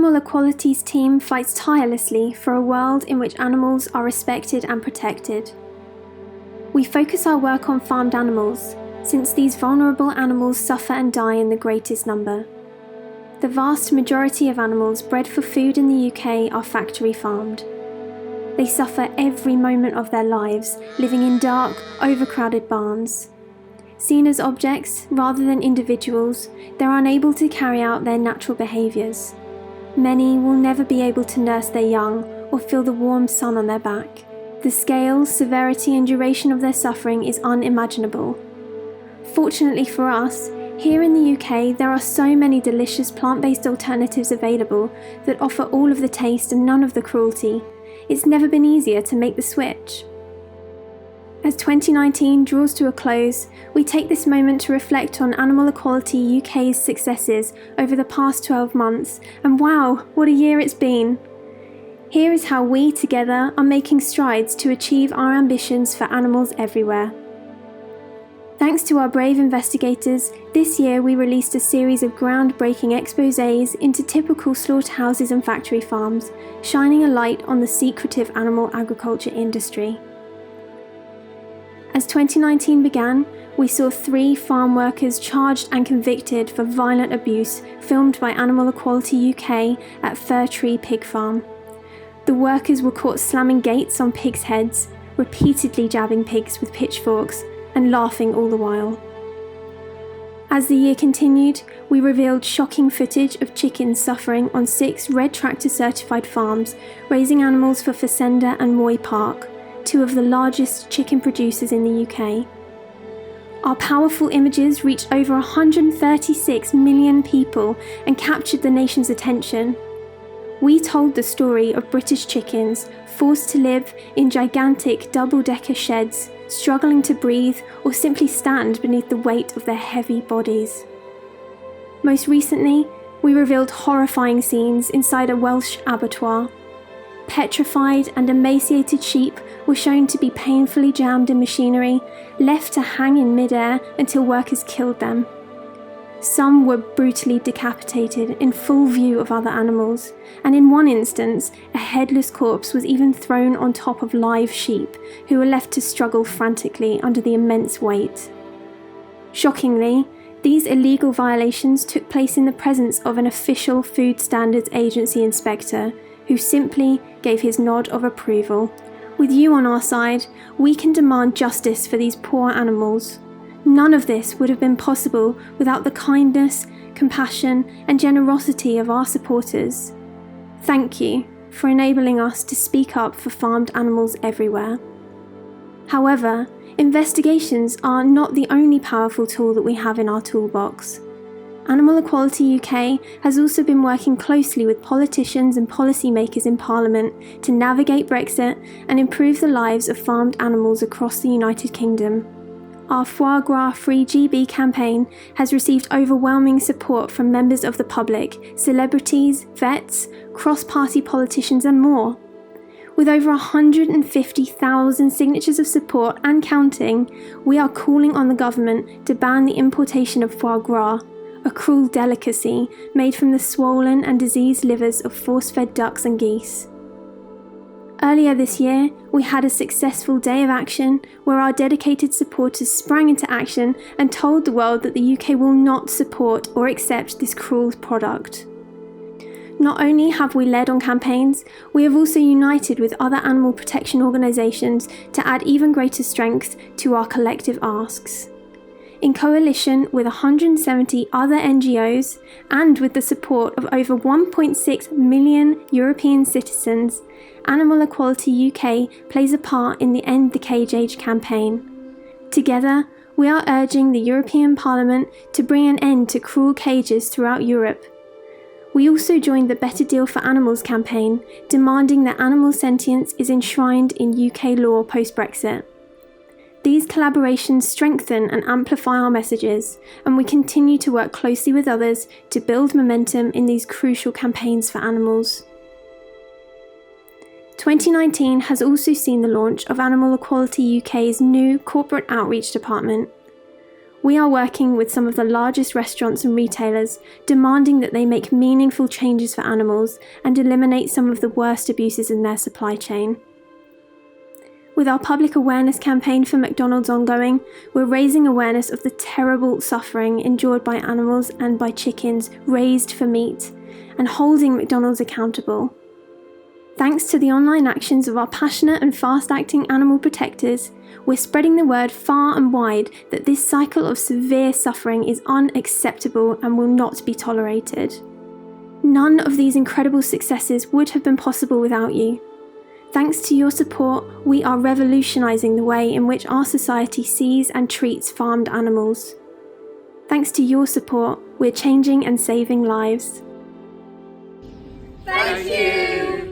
Animal Equality's team fights tirelessly for a world in which animals are respected and protected. We focus our work on farmed animals, since these vulnerable animals suffer and die in the greatest number. The vast majority of animals bred for food in the UK are factory farmed. They suffer every moment of their lives, living in dark, overcrowded barns. Seen as objects rather than individuals, they're unable to carry out their natural behaviours. Many will never be able to nurse their young or feel the warm sun on their back. The scale, severity and duration of their suffering is unimaginable. Fortunately for us, here in the UK there are so many delicious plant-based alternatives available that offer all of the taste and none of the cruelty. It's never been easier to make the switch. As 2019 draws to a close, we take this moment to reflect on Animal Equality UK's successes over the past 12 months, and wow, what a year it's been! Here is how we together are making strides to achieve our ambitions for animals everywhere. Thanks to our brave investigators, this year we released a series of groundbreaking exposés into typical slaughterhouses and factory farms, shining a light on the secretive animal agriculture industry. As 2019 began, we saw 3 farm workers charged and convicted for violent abuse filmed by Animal Equality UK at Fir Tree Pig Farm. The workers were caught slamming gates on pigs' heads, repeatedly jabbing pigs with pitchforks, and laughing all the while. As the year continued, we revealed shocking footage of chickens suffering on 6 Red Tractor certified farms, raising animals for Fessenda and Moy Park, 2 of the largest chicken producers in the UK. Our powerful images reached over 136 million people and captured the nation's attention. We told the story of British chickens forced to live in gigantic double-decker sheds, struggling to breathe or simply stand beneath the weight of their heavy bodies. Most recently, we revealed horrifying scenes inside a Welsh abattoir. Petrified and emaciated sheep were shown to be painfully jammed in machinery, left to hang in mid-air until workers killed them. Some were brutally decapitated in full view of other animals, and in one instance, a headless corpse was even thrown on top of live sheep, who were left to struggle frantically under the immense weight. Shockingly, these illegal violations took place in the presence of an official Food Standards Agency inspector, who simply gave his nod of approval. With you on our side, we can demand justice for these poor animals. None of this would have been possible without the kindness, compassion, and generosity of our supporters. Thank you for enabling us to speak up for farmed animals everywhere. However, investigations are not the only powerful tool that we have in our toolbox. Animal Equality UK has also been working closely with politicians and policymakers in Parliament to navigate Brexit and improve the lives of farmed animals across the United Kingdom. Our Foie Gras Free GB campaign has received overwhelming support from members of the public, celebrities, vets, cross-party politicians and more. With over 150,000 signatures of support and counting, we are calling on the government to ban the importation of foie gras, a cruel delicacy made from the swollen and diseased livers of force-fed ducks and geese. Earlier this year, we had a successful day of action where our dedicated supporters sprang into action and told the world that the UK will not support or accept this cruel product. Not only have we led on campaigns, we have also united with other animal protection organisations to add even greater strength to our collective asks. In coalition with 170 other NGOs and with the support of over 1.6 million European citizens, Animal Equality UK plays a part in the End the Cage Age campaign. Together, we are urging the European Parliament to bring an end to cruel cages throughout Europe. We also joined the Better Deal for Animals campaign, demanding that animal sentience is enshrined in UK law post-Brexit. These collaborations strengthen and amplify our messages, and we continue to work closely with others to build momentum in these crucial campaigns for animals. 2019 has also seen the launch of Animal Equality UK's new corporate outreach department. We are working with some of the largest restaurants and retailers, demanding that they make meaningful changes for animals and eliminate some of the worst abuses in their supply chain. With our public awareness campaign for McDonald's ongoing, we're raising awareness of the terrible suffering endured by animals and by chickens raised for meat, and holding McDonald's accountable. Thanks to the online actions of our passionate and fast-acting animal protectors, we're spreading the word far and wide that this cycle of severe suffering is unacceptable and will not be tolerated. None of these incredible successes would have been possible without you. Thanks to your support, we are revolutionising the way in which our society sees and treats farmed animals. Thanks to your support, we're changing and saving lives. Thank you!